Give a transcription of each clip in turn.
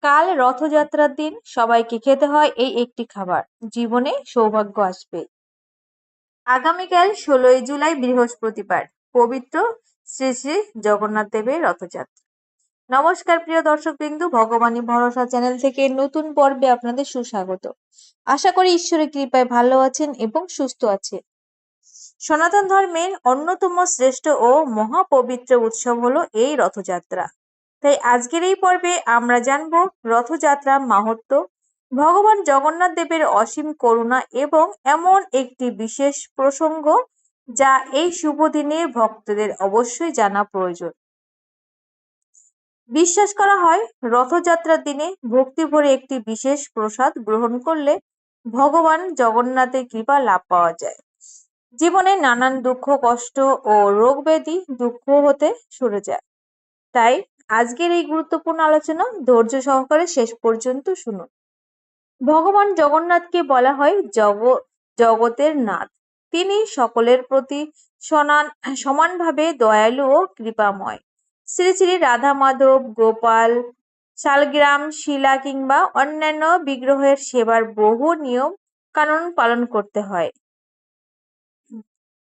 কাল রথযাত্রার দিন সবাইকে খেতে হয় এই একটি খাবার, জীবনে সৌভাগ্য আসবে। আগামীকাল 16ই জুলাই বৃহস্পতিবার, পবিত্র শ্রী শ্রী জগন্নাথ দেবের রথযাত্রা। নমস্কার প্রিয় দর্শকবৃন্দ, ভগবানী ভরসা চ্যানেল থেকে নতুন পর্বে আপনাদের সুস্বাগত। আশা করি ঈশ্বরের কৃপায় ভালো আছেন এবং সুস্থ আছেন। সনাতন ধর্মের অন্যতম শ্রেষ্ঠ ও মহাপবিত্র উৎসব হলো এই রথযাত্রা। তাই আজকের এই পর্বে আমরা জানব রথযাত্রা মাহাত্ম্য, ভগবান জগন্নাথ দেবের অসীম করুণা এবং এমন একটি বিশেষ প্রসঙ্গ যা এই শুভ দিনে ভক্তদের অবশ্যই জানা প্রয়োজন। বিশ্বাস করা হয় রথযাত্রার দিনে ভক্তি ভরে একটি বিশেষ প্রসাদ গ্রহণ করলে ভগবান জগন্নাথের কৃপা লাভ পাওয়া যায়। জীবনে নানান দুঃখ কষ্ট ও রোগ ব্যাধি দুঃখ হতে সরে যায়। তাই আজকের এই গুরুত্বপূর্ণ আলোচনা ধৈর্য সহকারে শেষ পর্যন্ত শুনুন। ভগবান জগন্নাথকে বলা হয় জগতের নাথ। তিনি সকলের প্রতি সমানভাবে দয়ালু ও কৃপাময়। শ্রী শ্রী রাধা মাধব, গোপাল, শালগ্রাম, শিলা কিংবা অন্যান্য বিগ্রহের সেবার বহু নিয়ম কানুন পালন করতে হয়।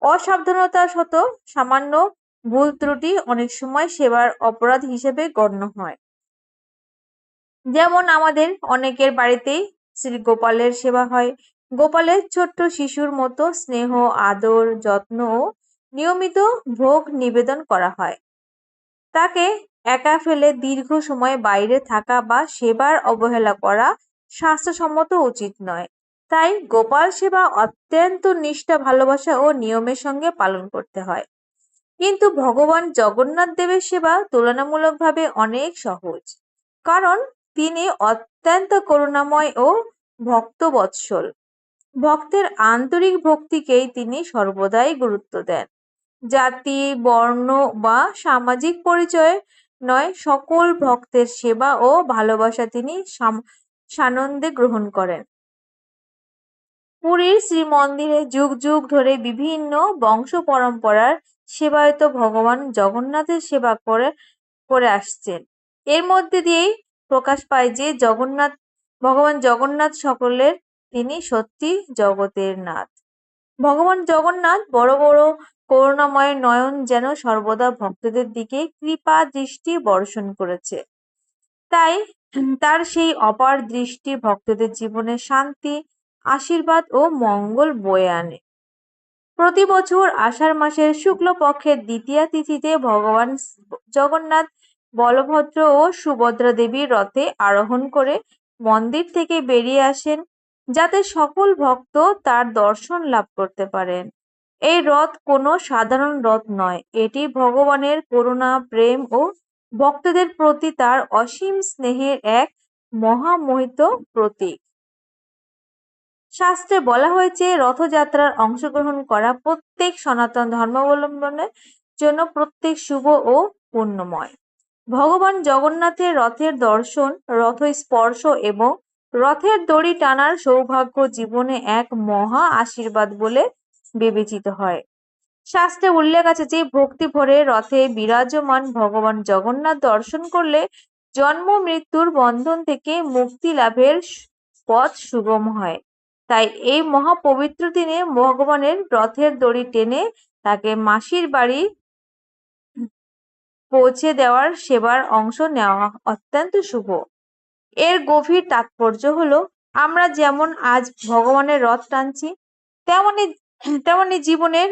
অসাবধানতাবশত সামান্য ভুল ত্রুটি অনেক সময় সেবার অপরাধ হিসেবে গণ্য হয়। যেমন আমাদের অনেকের বাড়িতেই শ্রী গোপালের সেবা হয়। গোপালের ছোট্ট শিশুর মতো স্নেহ, আদর, যত্ন ও নিয়মিত ভোগ নিবেদন করা হয়। তাকে একা ফেলে দীর্ঘ সময় বাইরে থাকা বা সেবার অবহেলা করা স্বাস্থ্যসম্মত উচিত নয়। তাই গোপাল সেবা অত্যন্ত নিষ্ঠা, ভালোবাসা ও নিয়মের সঙ্গে পালন করতে হয়। কিন্তু ভগবান জগন্নাথ দেবের সেবা তুলনামূলকভাবে অনেক সহজ, কারণ তিনি অত্যন্ত করুণাময় ও ভক্তবৎসল। ভক্তের আন্তরিক ভক্তিকেই তিনি সর্বদাই গুরুত্ব দেন। জাতি, বর্ণ বা সামাজিক পরিচয় নয়, সকল ভক্তের সেবা ও ভালোবাসা তিনি সানন্দে গ্রহণ করেন। পুরীর শ্রীমন্দিরে যুগ যুগ ধরে বিভিন্ন বংশ পরম্পরার সেবায়িত ভগবান জগন্নাথের সেবা করে আসছেন। এর মধ্যে দিয়েই প্রকাশ পায় যে ভগবান জগন্নাথ সকলের, তিনি সত্যি জগতের নাথ। ভগবান জগন্নাথ বড় বড় করুণাময় নয়ন যেন সর্বদা ভক্তদের দিকে কৃপা দৃষ্টি বর্ষণ করেছে। তাই তার সেই অপার দৃষ্টি ভক্তদের জীবনে শান্তি, আশীর্বাদ ও মঙ্গল বয়ে আনে। প্রতি বছর আষাঢ় মাসের শুক্লপক্ষের দ্বিতীয়া তিথিতে ভগবান জগন্নাথ বলভদ্র ও সুভদ্রা দেবীর রথে আরোহণ করে মন্দির থেকে বেরিয়ে আসেন, যাতে সকল ভক্ত তার দর্শন লাভ করতে পারেন। এই রথ কোনো সাধারণ রথ নয়, এটি ভগবানের করুণা, প্রেম ও ভক্তদের প্রতি তার অসীম স্নেহের এক মহামহিত প্রতীক। শাস্ত্রে বলা হয়েছে রথযাত্রার অংশগ্রহণ করা প্রত্যেক সনাতন ধর্মাবলম্বনের জন্য প্রত্যেক শুভ ও পুণ্যময়। ভগবান জগন্নাথের রথের দর্শন, রথ স্পর্শ এবং রথের দড়ি টানার সৌভাগ্য জীবনে এক মহা আশীর্বাদ বলে বিবেচিত হয়। শাস্ত্রে উল্লেখ আছে যে ভক্তি ভরে রথে বিরাজমান ভগবান জগন্নাথ দর্শন করলে জন্ম মৃত্যুর বন্ধন থেকে মুক্তি লাভের পথ সুগম হয়। তাই এই মহাপবিত্র দিনে ভগবানের রথের দড়ি টেনে তাকে মাসির বাড়ি পৌঁছে দেওয়ার সেবার অংশ নেওয়া অত্যন্ত শুভ। এর গভীর তাৎপর্য হলো, আমরা যেমন আজ ভগবানের রথ টানছি, তেমনি জীবনের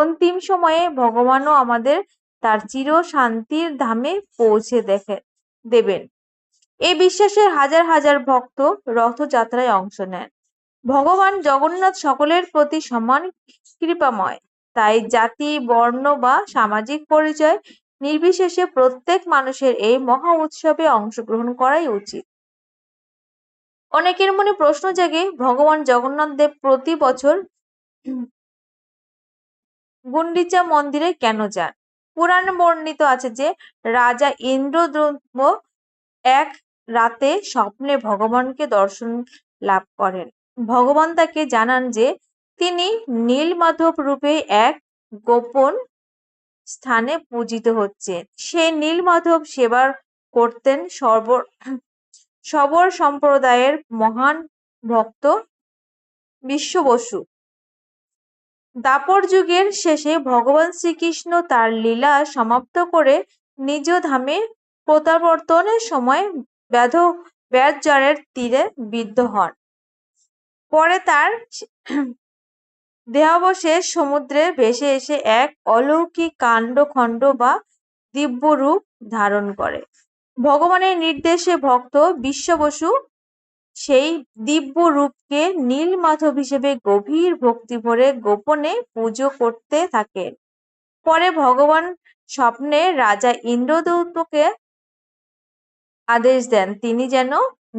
অন্তিম সময়ে ভগবানও আমাদের তার চির শান্তির ধামে পৌঁছে দেবেন। এই বিশ্বাসের হাজার হাজার ভক্ত রথযাত্রায় অংশ নেন। ভগবান জগন্নাথ সকলের প্রতি সমান কৃপাময়। তাই জাতি, বর্ণ বা সামাজিক পরিচয় নির্বিশেষে প্রত্যেক মানুষের এই মহা উৎসবে অংশগ্রহণ করাই উচিত। অনেকের মনে প্রশ্ন জাগে, ভগবান জগন্নাথ দেব প্রতি বছর গুন্ডিচা মন্দিরে কেন যান? পুরাণে বর্ণিত আছে যে রাজা ইন্দ্রদ্যুম্ন এক রাতে স্বপ্নে ভগবানকে দর্শন লাভ করেন। ভগবান তাকে জানান যে তিনি নীলমাধব রূপে এক গোপন স্থানে পূজিত হচ্ছেন। সেই নীলমাধব সেবার করতেন শবর সম্প্রদায়ের মহান ভক্ত বিশ্ব বসু। দ্বাপর যুগের শেষে ভগবান শ্রীকৃষ্ণ তার লীলা সমাপ্ত করে নিজ ধামে প্রত্যাবর্তনের সময় ব্যাসজলের তীরে বিদ্ধ হন। পরে তার দেহাবশেষ সমুদ্রে ভেসে এসে এক অলৌকিক কাণ্ডখণ্ড বা দিব্য রূপ ধারণ করে। ভগবানের নির্দেশে ভক্ত বিশ্ব বসু সেই দিব্য রূপকে নীলমাধব হিসেবে গভীর ভক্তি ভরে গোপনে পুজো করতে থাকেন। পরে ভগবান স্বপ্নে রাজা ইন্দ্রদূতকে আদেশ দেন তিনি যেন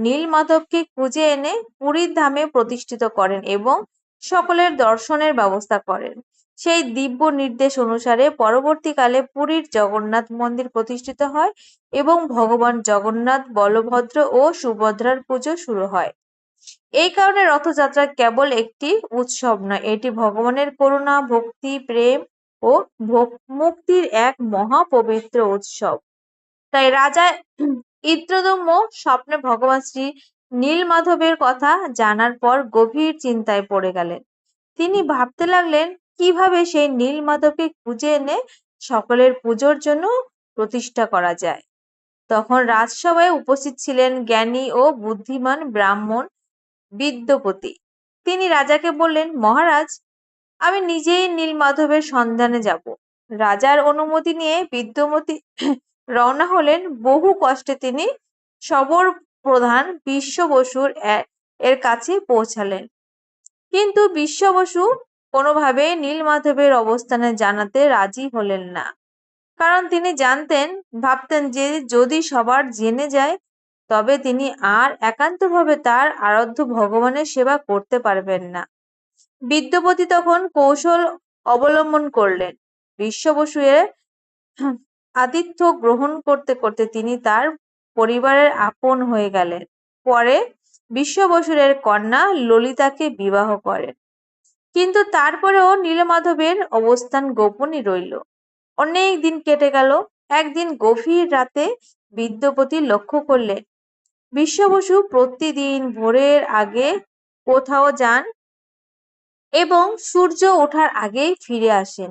নীলমাধবকে খুঁজে এনে পুরীর ধামে প্রতিষ্ঠিত করেন এবং সকলের দর্শনের ব্যবস্থা করেন। সেই দিব্য নির্দেশ অনুসারে পরবর্তীকালে পুরীর জগন্নাথ মন্দির প্রতিষ্ঠিত হয় এবং ভগবান জগন্নাথ, বলভদ্র ও সুভদ্রার পুজো শুরু হয়। এই কারণে রথযাত্রা কেবল একটি উৎসব নয়, এটি ভগবানের করুণা, ভক্তি, প্রেম ও মুক্তির এক মহাপবিত্র উৎসব। তাই রাজা ইন্দ্রদম্য স্বপ্নে ভগবান শ্রী নীলমাধবের কথা জানার পর গভীর চিন্তায় পড়ে গেলেন। তিনি ভাবতে লাগলেন কিভাবে সেই নীলমাধবকে খুঁজে এনে সকলের পুজোর জন্য প্রতিষ্ঠা করা যায়। তখন রাজসভায় উপস্থিত ছিলেন জ্ঞানী ও বুদ্ধিমান ব্রাহ্মণ বিদ্যাপতি। তিনি রাজাকে বললেন, মহারাজ, আমি নিজেই নীলমাধবের সন্ধানে যাব। রাজার অনুমতি নিয়ে বিদ্যাপতি রওনা হলেন। বহু কষ্টে তিনি শবর প্রধান বিশ্ব বসুর এর কাছে পৌঁছালেন। কিন্তু বিশ্ব বসু কোনোভাবেই নীলমাধবের অবস্থানে জানাতে রাজি হলেন না। কারণ তিনি ভাবতেন যে যদি সবার জেনে যায় তবে তিনি আর একান্তভাবে তার আরাধ্য ভগবানের সেবা করতে পারবেন না। বিদ্যাপতি তখন কৌশল অবলম্বন করলেন। বিশ্ব বসু এর আতিথ্য গ্রহণ করতে করতে তিনি তার পরিবারের আপন হয়ে গেলেন। পরে বিশ্ব বসুর কন্যা ললিতাকে বিবাহ করেন। কিন্তু তারপরেও নীলমাধবের অবস্থান গোপনই রইল। অনেক দিন কেটে গেল। একদিন গভীর রাতে বিদ্যাপতি লক্ষ্য করলেন বিশ্ব বসু প্রতিদিন ভোরের আগে কোথাও যান এবং সূর্য ওঠার আগেই ফিরে আসেন।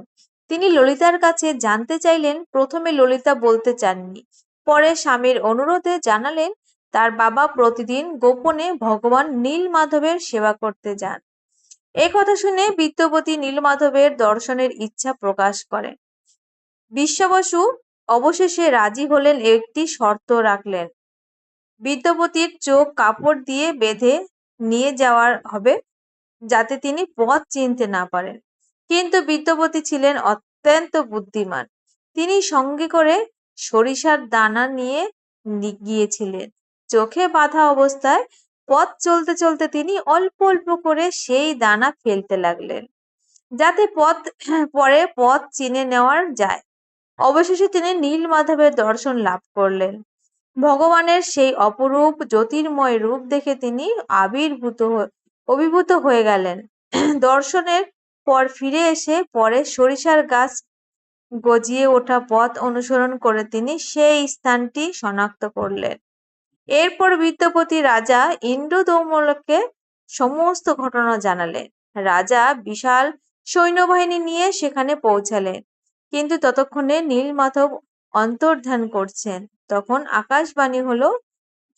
তিনি ললিতার কাছে জানতে চাইলেন। প্রথমে ললিতা বলতে চাননি, পরে স্বামীর অনুরোধে জানালেন তার বাবা প্রতিদিন গোপনে ভগবান নীলমাধবের সেবা করতে যান। এই কথা শুনে বিদ্যাপতি নীলমাধবের দর্শনের ইচ্ছা প্রকাশ করেন। বিশ্ব বসু অবশেষে রাজি হলেন, একটি শর্ত রাখলেন। বিদ্যাপতির চোখ কাপড় দিয়ে বেঁধে নিয়ে যাওয়া হবে যাতে তিনি পথ চিনতে না পারেন। কিন্তু বিদ্যাপতি ছিলেন অত্যন্ত বুদ্ধিমান। তিনি সঙ্গে করে সরিষার দানা নিয়ে গিয়েছিলেন। চোখে বাঁধা অবস্থায় পথ চলতে চলতে তিনি অল্প অল্প করে সেই দানা ফেলতে লাগলেন যাতে পরে পথ চিনে নেওয়া যায়। অবশেষে তিনি নীলমাধবের দর্শন লাভ করলেন। ভগবানের সেই অপরূপ জ্যোতির্ময় রূপ দেখে তিনি অভিভূত হয়ে গেলেন। দর্শনের পর ফিরে এসে পরে সরিষার গাছ গজিয়ে ওঠা পথ অনুসরণ করে তিনি সেই স্থানটি শনাক্ত করলেন। এরপর বিদ্যাপতি রাজা ইন্দ্রদৌম্যকে সমস্ত ঘটনা জানালেন। রাজা বিশাল সৈন্যবাহিনী নিয়ে সেখানে পৌঁছালেন। কিন্তু ততক্ষণে নীলমাধব অন্তর্ধান করছেন। তখন আকাশবাণী হলো,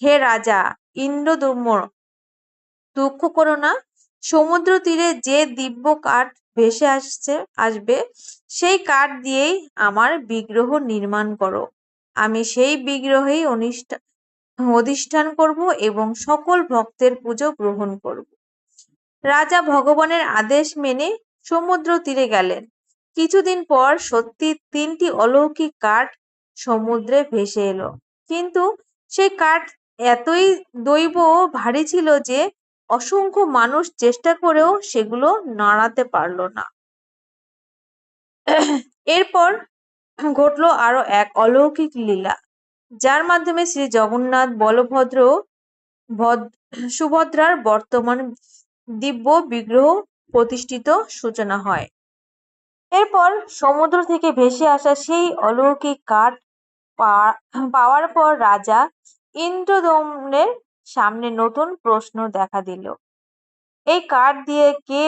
হে রাজা ইন্দ্রদৌম্য, দুঃখ করো না। সমুদ্র তীরে যে দিব্য কাঠ ভেসে আসবে সেই কাঠ দিয়েই আমার বিগ্রহ নির্মাণ করো। আমি সেই বিগ্রহেই অধিষ্ঠান করব এবং সকল ভক্তের পুজো গ্রহণ করব। রাজা ভগবানের আদেশ মেনে সমুদ্র তীরে গেলেন। কিছুদিন পর সত্যি 3টি অলৌকিক কাঠ সমুদ্রে ভেসে এলো। কিন্তু সেই কাঠ এতই দৈব ভারী ছিল যে অসংখ্য মানুষ চেষ্টা করেও সেগুলো নাড়াতে পারল না। এরপর ঘটলো আরো এক অলৌকিক লীলা, যার মাধ্যমে শ্রী জগন্নাথ, বলভদ্র, সুভদ্রার বর্তমান দিব্য বিগ্রহ প্রতিষ্ঠিত সূচনা হয়। এরপর সমুদ্র থেকে ভেসে আসা সেই অলৌকিক কাঠ পাওয়ার পর রাজা ইন্দ্রদম্নের সামনে নতুন প্রশ্ন দেখা দিল। এই কাঠ দিয়ে কে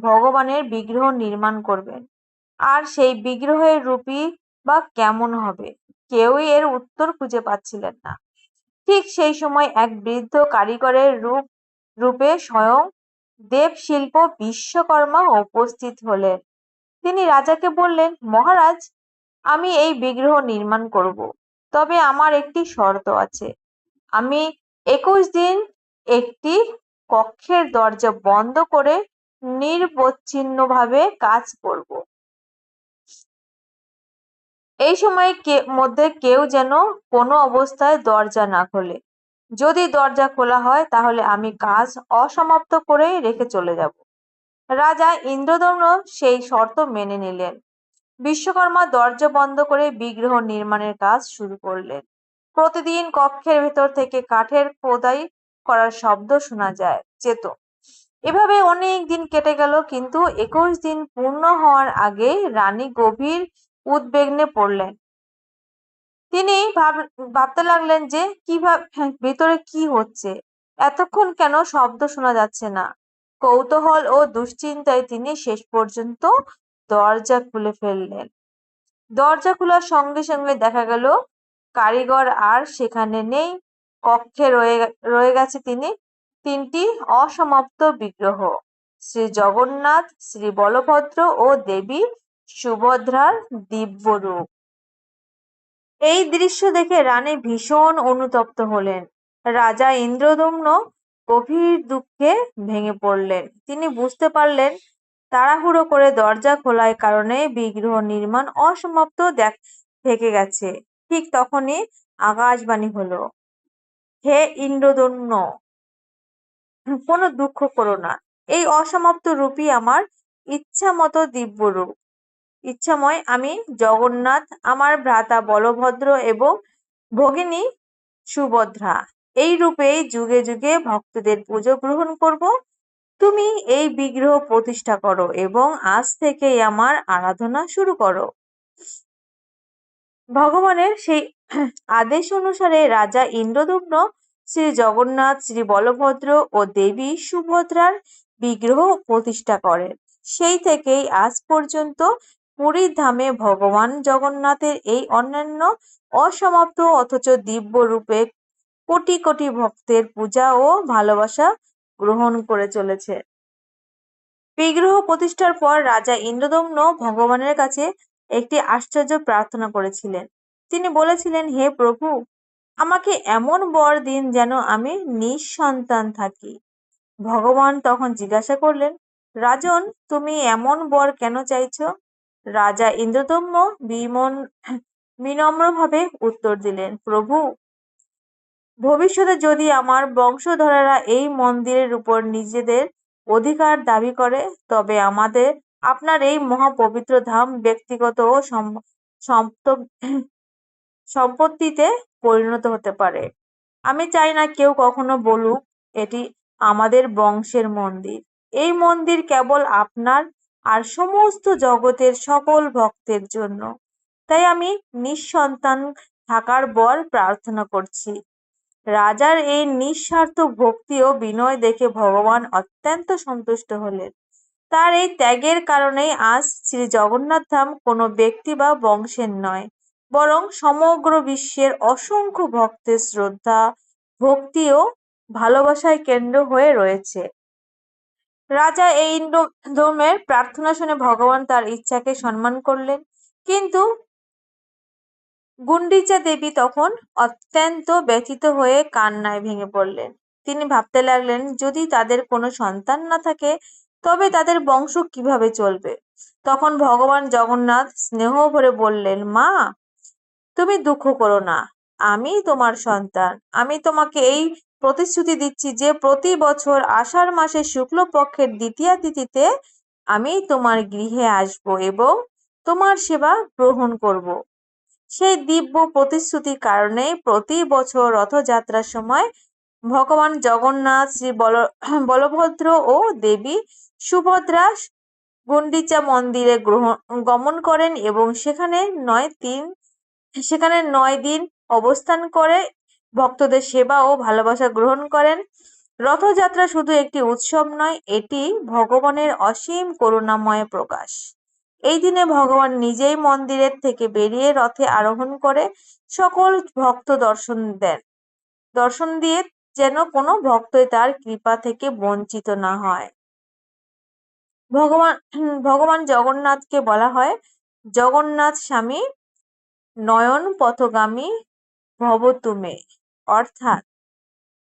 ভগবানের বিগ্রহ নির্মাণ করবেন, আর সেই বিগ্রহের রূপই বা কেমন হবে? কেউই এর উত্তর খুঁজে পাচ্ছিলেন না। ঠিক সেই সময় এক বৃদ্ধ কারিগরের রূপে স্বয়ং দেবশিল্প বিশ্বকর্মা উপস্থিত হলেন। তিনি রাজাকে বললেন, মহারাজ, আমি এই বিগ্রহ নির্মাণ করব, তবে আমার একটি শর্ত আছে। আমি 21 দিন একটি কক্ষের দরজা বন্ধ করে নিরবচ্ছিন্নভাবে কাজ করব। এই সময় মধ্যে কেউ যেন কোনো অবস্থায় দরজা না খোলে। যদি দরজা খোলা হয় তাহলে আমি কাজ অসমাপ্ত করেই রেখে চলে যাব। রাজা ইন্দ্রদম্ন সেই শর্ত মেনে নিলেন। বিশ্বকর্মা দরজা বন্ধ করে বিগ্রহ নির্মাণের কাজ শুরু করলেন। প্রতিদিন কক্ষের ভেতর থেকে কাঠের খোদাই করার শব্দ শোনা যেত। এভাবে অনেক দিন কেটে গেল, কিন্তু 21 দিন পূর্ণ হওয়ার আগে রানী গভীর উদ্বিগ্নে পড়লেন। তিনি ভাবতে লাগলেন যে ভেতরে কি হচ্ছে, এতক্ষণ কেন শব্দ শোনা যাচ্ছে না। কৌতূহল ও দুশ্চিন্তায় তিনি শেষ পর্যন্ত দরজা খুলে ফেললেন। দরজা খোলার সঙ্গে সঙ্গে দেখা গেল কারিগর আর সেখানে নেই। কক্ষে রয়ে গেছে তিনটি অসমাপ্ত বিগ্রহ, শ্রী জগন্নাথ, শ্রী বলভদ্র ও দেবী সুভদ্রার দিব্য রূপ। এই দৃশ্য দেখে রানী ভীষণ অনুতপ্ত হলেন। রাজা ইন্দ্রদম্ন গভীর দুঃখে ভেঙে পড়লেন। তিনি বুঝতে পারলেন তাড়াহুড়ো করে দরজা খোলার কারণে বিগ্রহ নির্মাণ অসমাপ্ত থেকে গেছে। ঠিক তখনই আকাশবাণী হলো, হে ইন্দ্রদম্ন, কোনো দুঃখ করো না। এই অসমাপ্ত রূপই আমার ইচ্ছামতো দিব্য রূপ। ইচ্ছাময় আমি জগন্নাথ, আমার ভ্রাতা বলভদ্র এবং ভগিনী সুভদ্রা এই রূপেই যুগে যুগে ভক্তদের পুজো গ্রহণ করব। তুমি এই বিগ্রহ প্রতিষ্ঠা করো এবং আজ থেকেই আমার আরাধনা শুরু করো। ভগবানের সেই আদেশ অনুসারে রাজা ইন্দ্রদম্ন শ্রী জগন্নাথ, শ্রী বলভদ্র ও দেবী সুভদ্রার বিগ্রহ প্রতিষ্ঠা করেন। সেই থেকেই আজ পর্যন্ত পুরীর ধামে ভগবান জগন্নাথের এই অনন্য অসমাপ্ত অথচ দিব্য রূপে কোটি কোটি ভক্তের পূজা ও ভালোবাসা গ্রহণ করে চলেছে। বিগ্রহ প্রতিষ্ঠার পর রাজা ইন্দ্রদম্ন ভগবানের কাছে একটি আশ্চর্য প্রার্থনা করেছিলেন। তিনি বলেছিলেন, হে প্রভু, আমাকে এমন বর দিন যেন আমি নিঃসন্তান থাকি। ভগবান তখন জিজ্ঞাসা করলেন, রাজন, তুমি এমন বর কেন চাইছো? রাজা ইন্দ্রদম্ন বিনম্রভাবে উত্তর দিলেন, প্রভু, ভবিষ্যতে যদি আমার বংশধরেরা এই মন্দিরের উপর নিজেদের অধিকার দাবি করে, তবে আপনার এই মহাপবিত্র ধাম ব্যক্তিগত ও সম্পত্তিতে পরিণত হতে পারে। আমি চাই না কেউ কখনো বলুক এটি আমাদের বংশের মন্দির। এই মন্দির কেবল আপনার আর সমস্ত জগতের সকল ভক্তের জন্য। তাই আমি নিঃসন্তান থাকার বর প্রার্থনা করছি। রাজার এই নিঃস্বার্থ ভক্তি ও বিনয় দেখে ভগবান অত্যন্ত সন্তুষ্ট হলেন। তার এই ত্যাগের কারণেই আজ শ্রী জগন্নাথ ধাম কোনো ব্যক্তি বা বংশের নয়, বরং সমগ্র বিশ্বের অসংখ্য ভক্তের শ্রদ্ধা, ভক্তি ও ভালোবাসায় কেন্দ্র হয়ে রয়েছে। রাজা এই ইন্দ্রদম্নের প্রার্থনা শুনে ভগবান তার ইচ্ছাকে সম্মান করলেন। কিন্তু গুন্ডিচা দেবী তখন অত্যন্ত ব্যথিত হয়ে কান্নায় ভেঙে পড়লেন। তিনি ভাবতে লাগলেন, যদি তাদের কোনো সন্তান না থাকে তবে তাদের বংশ কিভাবে চলবে? তখন ভগবান জগন্নাথ স্নেহ ভরে বললেন, মা, তুমি দুঃখ করো না, আমি তোমার সন্তান। আমি তোমাকে এই প্রতিশ্রুতি দিচ্ছি যে প্রতি বছর আষাঢ় মাসের শুক্লপক্ষের দ্বিতীয়া তিথিতে আমি তোমার গৃহে আসব এবং তোমার সেবা গ্রহণ করব। সেই দিব্য প্রতিশ্রুতির কারণে প্রতি বছর রথযাত্রার সময় ভগবান জগন্নাথ, শ্রী বলভদ্র ও দেবী সুভদ্রা গুন্ডিচা মন্দিরে গমন করেন এবং সেখানে 9 দিন সেখানে 9 দিন অবস্থান করে ভক্তদের সেবা ও ভালোবাসা গ্রহণ করেন। রথযাত্রা শুধু একটি উৎসব নয়, এটি ভগবানের অসীম করুণাময় প্রকাশ। এই দিনে ভগবান নিজেই মন্দিরের থেকে বেরিয়ে রথে আরোহণ করে সকল ভক্ত দর্শন দিয়ে যেন কোনো ভক্তই তার কৃপা থেকে বঞ্চিত না হয়। ভগবান জগন্নাথকে বলা হয় জগন্নাথ স্বামী নয়ন পথগামী ভব তুমে, অর্থাৎ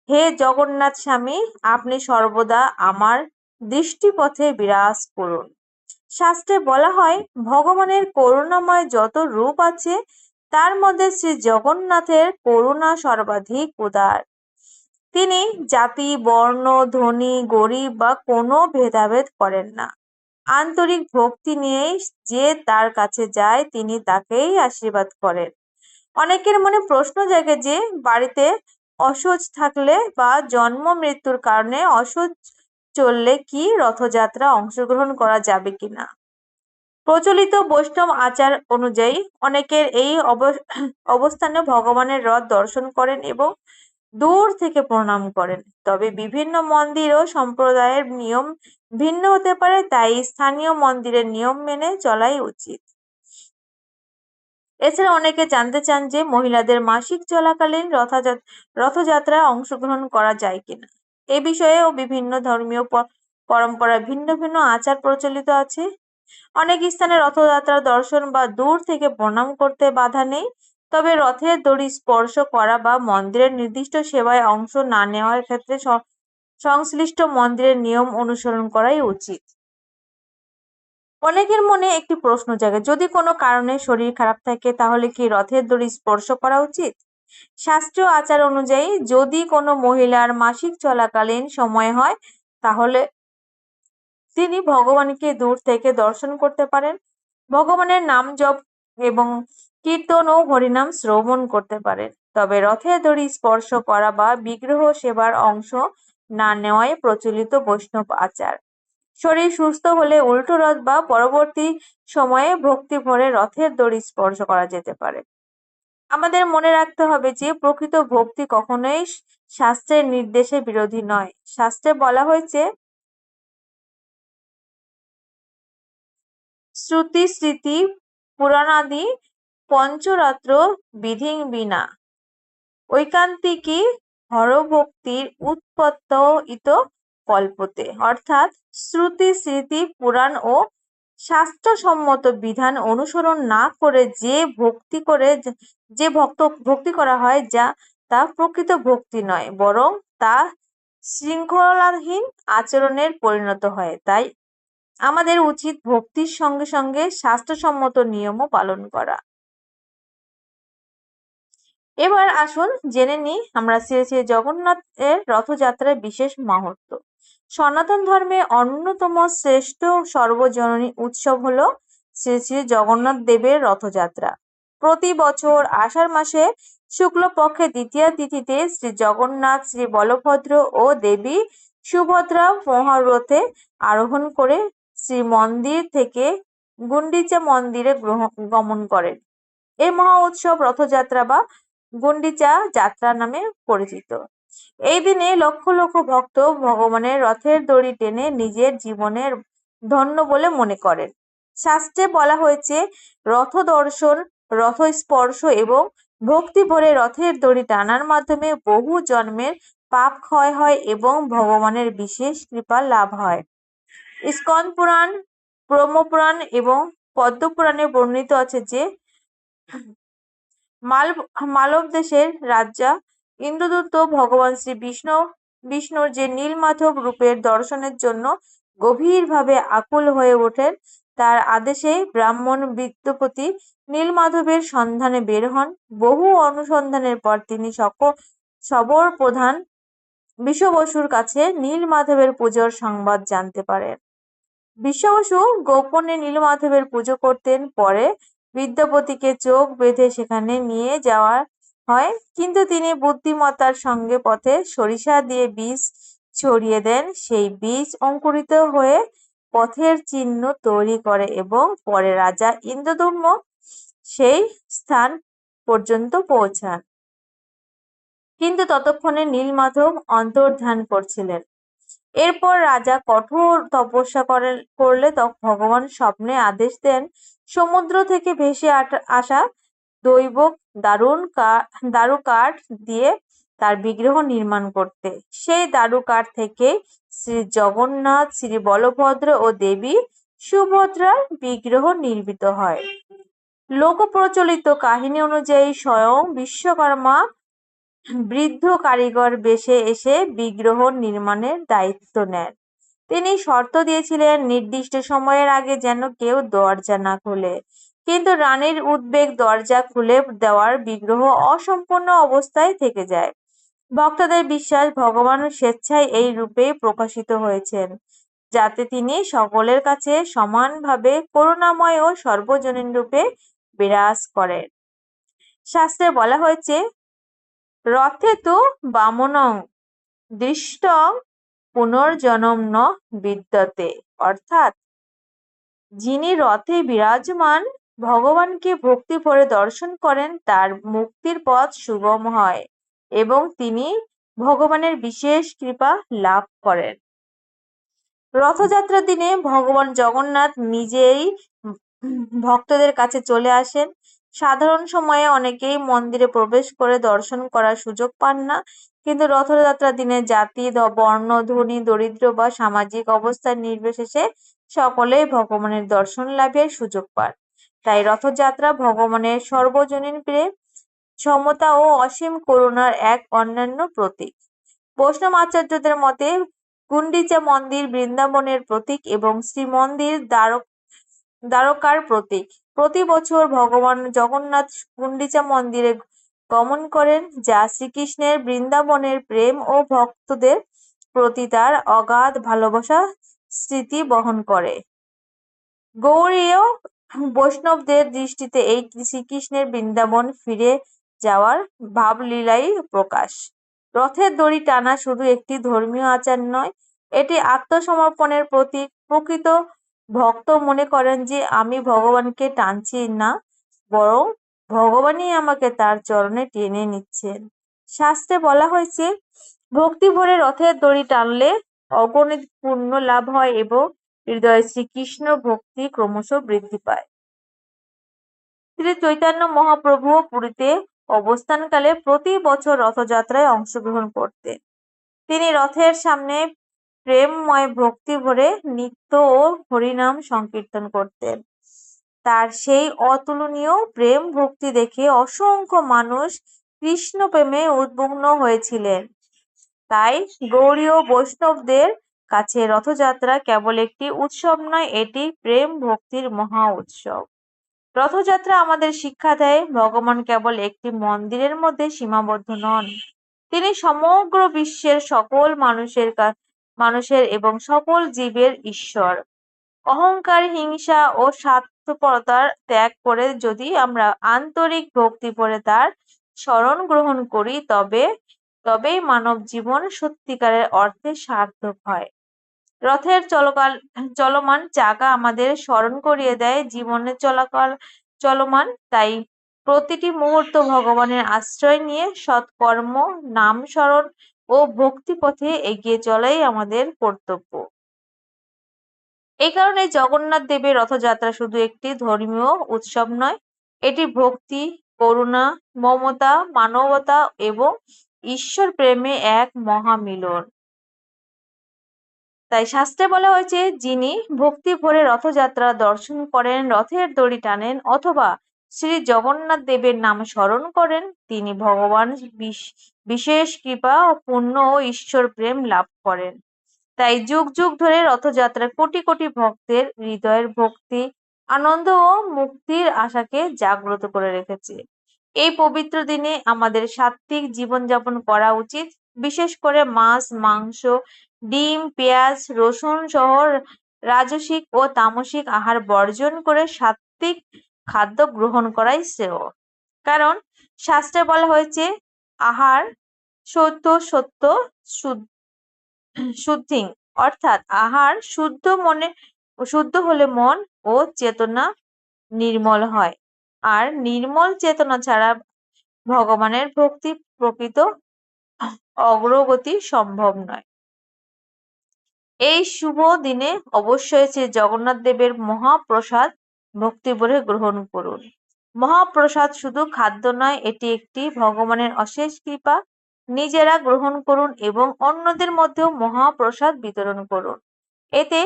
হে জগন্নাথ স্বামী, আপনি সর্বদা আমার দৃষ্টিপথে বিরাজ করুন। শাস্ত্রে বলা হয় ভগবানের করুণাময় যত রূপ আছে তার মধ্যে শ্রী জগন্নাথের করুণা সর্বাধিক উদার। তিনি জাতি, বর্ণ, ধনী, গরিব বা কোনো ভেদাভেদ করেন না। আন্তরিক ভক্তি নিয়ে যে তার কাছে যায় তিনি তাকেই আশীর্বাদ করেন। অনেকের মনে প্রশ্ন জাগে যে বাড়িতে অসুখ থাকলে বা জন্ম মৃত্যুর কারণে অসুখ চললে কি রথযাত্রা অংশগ্রহণ করা যাবে কিনা। প্রচলিত বৈষ্ণব আচার অনুযায়ী অনেকের এই অবস্থানে ভগবানের রথ দর্শন করেন এবং দূর থেকে প্রণাম করেন। তবে বিভিন্ন মন্দির ও সম্প্রদায়ের নিয়ম ভিন্ন হতে পারে, তাই স্থানীয় মন্দিরের নিয়ম মেনে চলাই উচিত। এছাড়া অনেকে জানতে চান যে মহিলাদের মাসিক চলাকালীন রথযাত্রায় অংশগ্রহণ করা যায় কিনা। এ বিষয়েও বিভিন্ন ধর্মীয় পরম্পরায় ভিন্ন ভিন্ন আচার প্রচলিত আছে। অনেক স্থানে রথযাত্রা দর্শন বা দূর থেকে প্রণাম করতে বাধা নেই, তবে রথের দড়ি স্পর্শ করা বা মন্দিরের নির্দিষ্ট সেবায় অংশ না নেওয়ার ক্ষেত্রে সংশ্লিষ্ট মন্দিরের নিয়ম অনুসরণ করাই উচিত। অনেকের মনে একটি প্রশ্ন জাগে, যদি কোনো কারণে শরীর খারাপ থাকে তাহলে কি রথের দড়ি স্পর্শ করা উচিত? শাস্ত্রীয় আচার অনুযায়ী যদি কোনো মহিলার মাসিক চলাকালীন সময় হয় তাহলে তিনি ভগবানকে দূর থেকে দর্শন করতে পারেন, ভগবানের নাম জপ এবং কীর্তন ও হরিনাম শ্রবণ করতে পারেন। তবে রথের দড়ি স্পর্শ করা বা বিগ্রহ সেবার অংশ না নেওয়াই প্রচলিত বৈষ্ণব আচার। শরীর সুস্থ হলে উল্টো রথ বা পরবর্তী সময়ে ভক্তি ভরে রথের দড়ি স্পর্শ করা যেতে পারে। আমাদের মনে রাখতে হবে যে প্রকৃত ভক্তি কখনোই শাস্ত্রের নির্দেশে বিরোধী নয়। শাস্ত্রে বলা হয়েছে শ্রুতি স্মৃতি পুরাণাদি পঞ্চরাত্র বিধিং বিনা ঐকান্তিকী হরভক্তির উৎপত্তিত কল্পতে, অর্থাৎ শ্রুতি স্মৃতি পুরাণ ও শাস্ত্রসম্মত বিধান অনুসরণ না করে যে ভক্তি করা হয় তা প্রকৃত ভক্তি নয়, বরং তা শৃঙ্খলাহীন আচরণের পরিণত হয়। তাই আমাদের উচিত ভক্তির সঙ্গে সঙ্গে শাস্ত্রসম্মত নিয়মও পালন করা। এবার আসুন জেনে নিই আমরা শ্রী শ্রী জগন্নাথের রথযাত্রার বিশেষ মাহাত্ম্য। সনাতন ধর্মে অন্যতম শ্রেষ্ঠ সর্বজনীন উৎসব হলো শ্রী শ্রী জগন্নাথ দেবের রথযাত্রা। প্রতি বছর আষাঢ় মাসে শুক্লপক্ষে দ্বিতীয়া তিথিতে শ্রী জগন্নাথ, শ্রী বলভদ্র ও দেবী সুভদ্রা মহারথে আরোহণ করে শ্রীমন্দির থেকে গুন্ডিচা মন্দিরে গমন করেন। এই মহা উৎসব রথযাত্রা বা গুন্ডিচা যাত্রা নামে পরিচিত। এই দিনে লক্ষ লক্ষ ভক্ত ভগবানের রথের দড়ি টেনে নিজের জীবনের ধন্য বলে মনে করেন। শাস্ত্রে বলা হয়েছে রথ দর্শন, রথ স্পর্শ এবং ভক্তি ভরে রথের দড়ি টানার মাধ্যমে বহু জন্মের পাপ ক্ষয় হয় এবং ভগবানের বিশেষ কৃপা লাভ হয়। স্কন্দ পুরাণ, ব্রহ্মপুরাণ এবং পদ্মপুরাণে বর্ণিত আছে যে মালব দেশের রাজা ইন্দ্রদূত ভগবান শ্রী বিষ্ণুর যে নীলমাধব রূপের দর্শনের জন্য গভীরভাবে আকুল হয়ে ওঠেন, তার আদেশে ব্রাহ্মণ বিদ্যাপতি নীলমাধবের সন্ধানে বের হন। বহু অনুসন্ধানের পর তিনি সবর প্রধান বিশ্ববসুর কাছে নীলমাধবের পুজোর সংবাদ জানতে পারেন। বিশ্ববসু গোপনে নীলমাধবের পুজো করতেন। পরে বিদ্যাপতিকে চোখ বেঁধে সেখানে নিয়ে যাওয়া হয়, কিন্তু তিনি বুদ্ধিমত্তার সঙ্গে পথে সরিষা দিয়ে বীজ ছড়িয়ে দেন। সেই বীজ অঙ্কুরিত হয়ে পথের চিহ্ন তৈরি করে এবং পরে রাজা ইন্দ্রদম্ন সেই স্থান পর্যন্ত পৌঁছান। কিন্তু ততক্ষণে নীলমাধব অন্তর্ধান করছিলেন। এরপর রাজা কঠোর তপস্যা করলে ভগবান স্বপ্নে আদেশ দেন সমুদ্র থেকে ভেসে আসা দৈবক দারু কাঠ দিয়ে তার বিগ্রহ নির্মাণ করতে। সেই দারু কাঠ থেকে শ্রী জগন্নাথ, শ্রী বলভদ্র ও দেবী সুভদ্রার বিগ্রহ নির্মিত হয়। লোক প্রচলিত কাহিনী অনুযায়ী স্বয়ং বিশ্বকর্মা বৃদ্ধ কারিগর বেশে এসে বিগ্রহ নির্মাণের দায়িত্ব নেন। তিনি শর্ত দিয়েছিলেন নির্দিষ্ট সময়ের আগে যেন কেউ দরজা না খোলে। কিন্তু রানীর উদ্বেগ দরজা খুলে দেওয়ার বিগ্রহ অসম্পূর্ণ অবস্থায় থেকে যায়। ভক্তদের বিশ্বাস ভগবান স্বেচ্ছায় এই রূপে প্রকাশিত হয়েছেন, যাতে তিনি সকলের কাছে সমানভাবে করুণাময় ও সর্বজনীন রূপে বিরাজ করেন। শাস্ত্রে বলা হয়েছে, রথে তু বামনং দৃষ্টং পুনর্জন্ম ন বিদ্যতে, অর্থাৎ যিনি রথে বিরাজমান ভগবানকে ভক্তি ভরে দর্শন করেন তার মুক্তির পথ সুগম হয় এবং তিনি ভগবানের বিশেষ কৃপা লাভ করেন। রথযাত্রার দিনে ভগবান জগন্নাথ নিজেই ভক্তদের কাছে চলে আসেন। সাধারণ সময়ে অনেকেই মন্দিরে প্রবেশ করে দর্শন করার সুযোগ পান না, কিন্তু রথযাত্রার দিনে জাতি, বর্ণ, ধনী, দরিদ্র বা সামাজিক অবস্থার নির্বিশেষে সকলেই ভগবানের দর্শন লাভের সুযোগ পান। তাই রথযাত্রা ভগবানের সর্বজনীন প্রেম, সমতা ও অসীম করুণার এক অনন্য প্রতীক। বৈষ্ণব আচার্যদের মতে গুন্ডিচা মন্দির বৃন্দাবনের প্রতীক এবং শ্রীমন্দির দ্বারকার প্রতীক। প্রতি বছর ভগবান জগন্নাথ গুন্ডিচা মন্দিরে গমন করেন, যা শ্রীকৃষ্ণের বৃন্দাবনের প্রেম ও ভক্তদের প্রতি তার অগাধ ভালোবাসা স্মৃতি বহন করে। গৌড়ীয় বৈষ্ণবদের দৃষ্টিতে এই শ্রীকৃষ্ণের বৃন্দাবন ফিরে যাওয়ার ভাবলীলাই প্রকাশ। রথের দড়ি টানা শুধু একটি ধর্মীয় আচার নয়, এটি আত্মসমর্পণের প্রতীক। প্রকৃত ভক্ত মনে করেন যে আমি ভগবানকে টানছি না, বরং ভগবানই আমাকে তার চরণে টেনে নিচ্ছেন। শাস্ত্রে বলা হয়েছে, ভক্তি ভরে রথের দড়ি টানলে অগণিত পুণ্য লাভ হয় এবং হৃদয়ে শ্রীকৃষ্ণ ভক্তি ক্রমশ বৃদ্ধি পায়। শ্রী চৈতন্য মহাপ্রভুও পুরীতে অবস্থানকালে প্রতি বছর রথযাত্রায় অংশগ্রহণ করতেন। তিনি রথের সামনে প্রেমময় ভক্তি ভরে নৃত্য ও হরিনাম সংকীর্তন করতেন। তার সেই অতুলনীয় প্রেম ভক্তি দেখে অসংখ্য মানুষ কৃষ্ণ প্রেমে উদ্বুদ্ধ হয়েছিলেন। তাই গৌড়ীয় বৈষ্ণবদের কাছে রথযাত্রা কেবল একটি উৎসব নয়, এটি প্রেম ভক্তির মহা উৎসব। রথযাত্রা আমাদের শিক্ষা দেয়, ভগবান কেবল একটি মন্দিরের মধ্যে সীমাবদ্ধ নন, তিনি সমগ্র বিশ্বের সকল মানুষের এবং সকল জীবের ঈশ্বর। অহংকার, হিংসা ও স্বার্থপরতার ত্যাগ করে যদি আমরা আন্তরিক ভক্তি ভরে তার শরণ গ্রহণ করি, তবেই মানব জীবন সত্যিকারের অর্থে সার্থক হয়। রথের চলমান চাকা আমাদের স্মরণ করিয়ে দেয় জীবনে চলমান, তাই প্রতিটি মুহূর্ত ভগবানের আশ্রয় নিয়ে সৎকর্ম, নাম স্মরণ ও ভক্তি পথে এগিয়ে চলাই আমাদের কর্তব্য। এই কারণে জগন্নাথ দেবের রথযাত্রা শুধু একটি ধর্মীয় উৎসব নয়, এটি ভক্তি, করুণা, মমতা, মানবতা এবং ঈশ্বর প্রেমে এক মহামিলন। তাই শাস্ত্রে বলা হয়েছে, যিনি ভক্তি ভরে রথযাত্রা দর্শন করেন, রথের দড়ি টানেন অথবা শ্রী জগন্নাথ দেবের নাম স্মরণ করেন, তিনি ভগবান বিশেষ কৃপা, পুণ্য ও ঈশ্বর প্রেম লাভ করেন। তাই যুগ যুগ ধরে রথযাত্রা কোটি কোটি ভক্তের হৃদয়ের ভক্তি, আনন্দ ও মুক্তির আশাকে জাগ্রত করে রেখেছে। এই পবিত্র দিনে আমাদের সাত্ত্বিক জীবনযাপন করা উচিত। বিশেষ করে মাছ, মাংস, ডিম, পেঁয়াজ, রসুন সহ রাজসিক ও তামসিক আহার বর্জন করে সাত্ত্বিক খাদ্য গ্রহণ করাই শ্রেয়। কারণ শাস্ত্রে বলা হয়েছে, আহার সত্য শুদ্ধিং, অর্থাৎ আহার শুদ্ধ হলে মন ও চেতনা নির্মল হয়, আর নির্মল চেতনা ছাড়া ভগবানের ভক্তি প্রকৃত অগ্রগতি সম্ভব নয়। এই শুভ দিনে অবশ্যই শ্রী জগন্নাথ দেবের মহাপ্রসাদ ভক্তিভরে গ্রহণ করুন। মহাপ্রসাদ শুধু খাদ্য নয়, এটি একটি ভগবানের অশেষ কৃপা। নিজেরা গ্রহণ করুন এবং অন্যদের মধ্যেও মহাপ্রসাদ বিতরণ করুন। এতে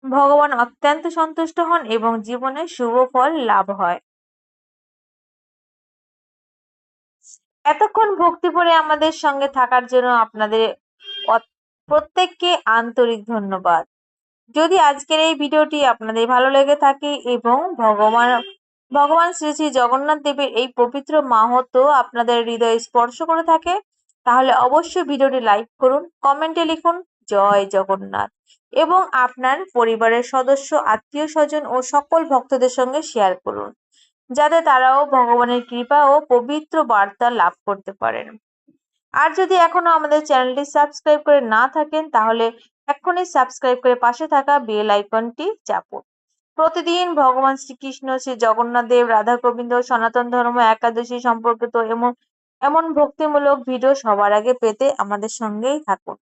ভগবান অত্যন্ত সন্তুষ্ট হন এবং জীবনে শুভ ফল লাভ হয়। এতক্ষণ ভক্তি ভরে আমাদের সঙ্গে থাকার জন্য আপনাদের প্রত্যেককে আন্তরিক ধন্যবাদ। যদি আজকের এই ভিডিওটি আপনাদের ভালো লেগে থাকে এবং ভগবান শ্রী শ্রী জগন্নাথ দেবের এই পবিত্র মাহাত্ম্য আপনাদের হৃদয়ে স্পর্শ করে থাকে, তাহলে অবশ্যই ভিডিওটি লাইক করুন, কমেন্টে লিখুন জয় জগন্নাথ এবং আপনার পরিবারের সদস্য, আত্মীয় স্বজন ও সকল ভক্তদের সঙ্গে শেয়ার করুন, যাতে তারাও ভগবানের কৃপা ও পবিত্র বার্তা লাভ করতে পারেন। আর যদি এখনো আমাদের চ্যানেলটি সাবস্ক্রাইব করে না থাকেন, তাহলে এক্ষুনি সাবস্ক্রাইব করে পাশে থাকা বেল আইকনটি চাপুন। প্রতিদিন ভগবান শ্রীকৃষ্ণ, শ্রী জগন্নাথ দেব, রাধা গোবিন্দ, সনাতন ধর্ম, একাদশী সম্পর্কিত এমন ভক্তিমূলক ভিডিও সবার আগে পেতে আমাদের সঙ্গেই থাকুন।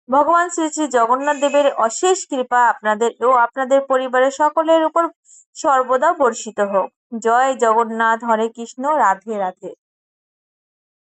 ভগবান শ্রী শ্রী জগন্নাথ দেবের অশেষ কৃপা আপনাদের ও আপনাদের পরিবারের সকলের উপর সর্বদা বর্ষিত হোক। জয় জগন্নাথ, হরে কৃষ্ণ, রাধে রাধে।